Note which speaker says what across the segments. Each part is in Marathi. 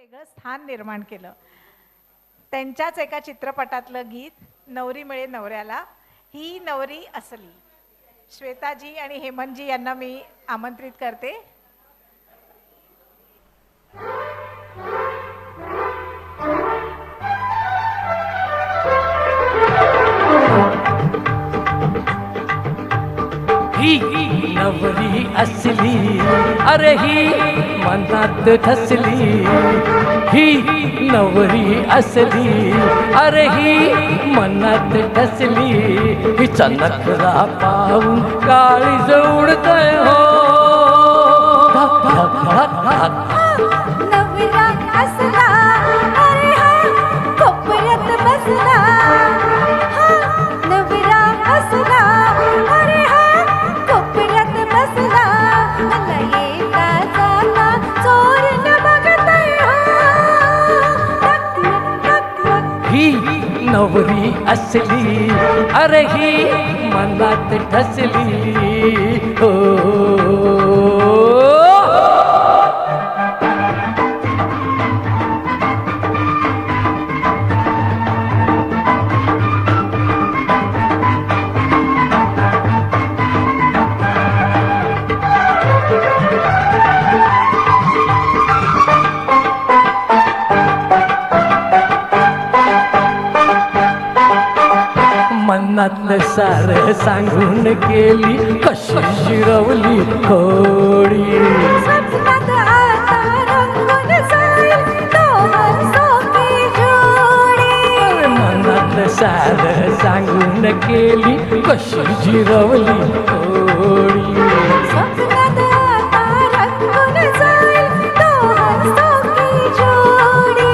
Speaker 1: वेगळं स्थान निर्माण केलं. त्यांच्याच एका चित्रपटातलं गीत नवरी मिळे नवऱ्याला, ही नवरी असली. श्वेताजी आणि हेमंतजी यांना मी आमंत्रित करते.
Speaker 2: ही नवरी असली, अरे ही मनात ठसली. ही नवरी असली, अरे ही मनात ठसली. हिचा नखरा पाहून काळी जवळतय हो.
Speaker 3: नवरा असला, अरे हा कोपऱ्यात बसला. नवरा असला, अरे हा कोपऱ्यात बसला. मला येता जाता चोर न बघतय
Speaker 2: ही नवरी असली, अरे ही मनात ठसली हो. मनातलं सारं सांगून गेली, कशी शिरवली खोडी.
Speaker 3: स्वप्नात आता रंगून जाईल दोघांची जोडी.
Speaker 2: मनातलं सारं सांगून गेली, कशी जिरवली खोडी.
Speaker 3: स्वप्नात आता रंगून जाईल दोघांची जोडी.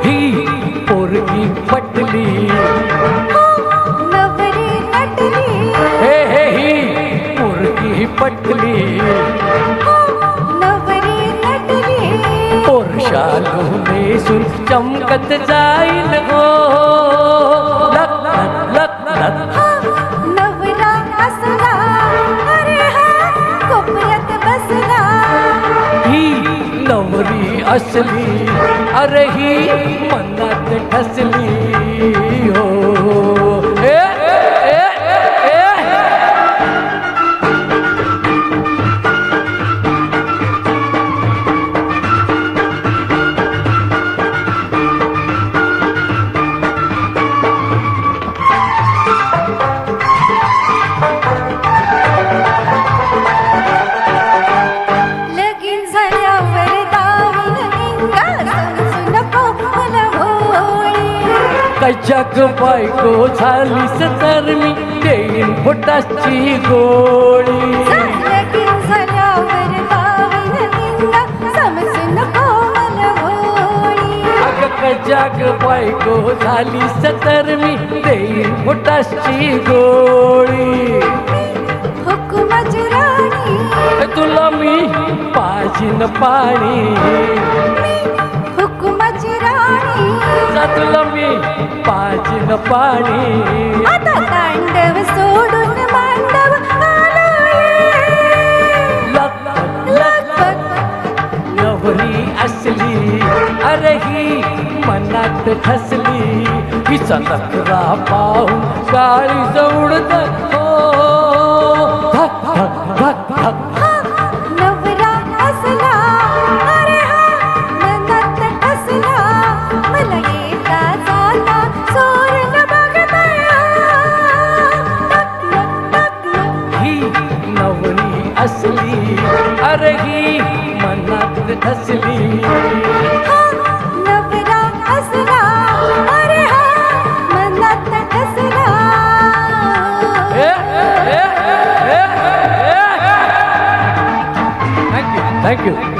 Speaker 2: ही पोरगी पटली,
Speaker 3: नवरी नटली.
Speaker 2: हे ही पोरगी पटली.
Speaker 3: नवरी नटली.
Speaker 2: पोरशालू नेसून चमकत जाईल हो. लक लक लक लक.
Speaker 3: नवरा असला, अरे हा कोपऱ्यात बसला.
Speaker 2: ही नवरी असली, अरे ही मनात ठसली हो. ए, ए, ए, ए.
Speaker 3: लगीन झाल्यावर दावीन इंगा समजू नको मला होळी.
Speaker 2: कशा ग बायको झालीस तर मी देईन फुटाची गोळी.
Speaker 3: लगीन झाल्यावर दावीन इंगा समजू नको मला होळी.
Speaker 2: अग कशा ग बायको झालीस तर मी देईन फुटाची गोळी.
Speaker 3: हुकुमाची राणी,
Speaker 2: तुला मी पाजीन पाणी.
Speaker 3: हुकुमाची राणी.
Speaker 2: तुला मी पाजीन पाणी.
Speaker 3: आता तांडव सोडून मांडव आलोय. लगबग
Speaker 2: नवरी असली, अरे ही मनात ठसली. हिचा नखरा पाहून काळी जवळत हो. धक धक धक धक.
Speaker 3: नवरा असला, अरे हा मनात ठसला. मला येता जाता चोर न बघतय
Speaker 2: ही नवरी असली, अरे ही मनात ठसली.
Speaker 3: नवरा असला, अरे हा मनात ठसला.
Speaker 2: Thank you.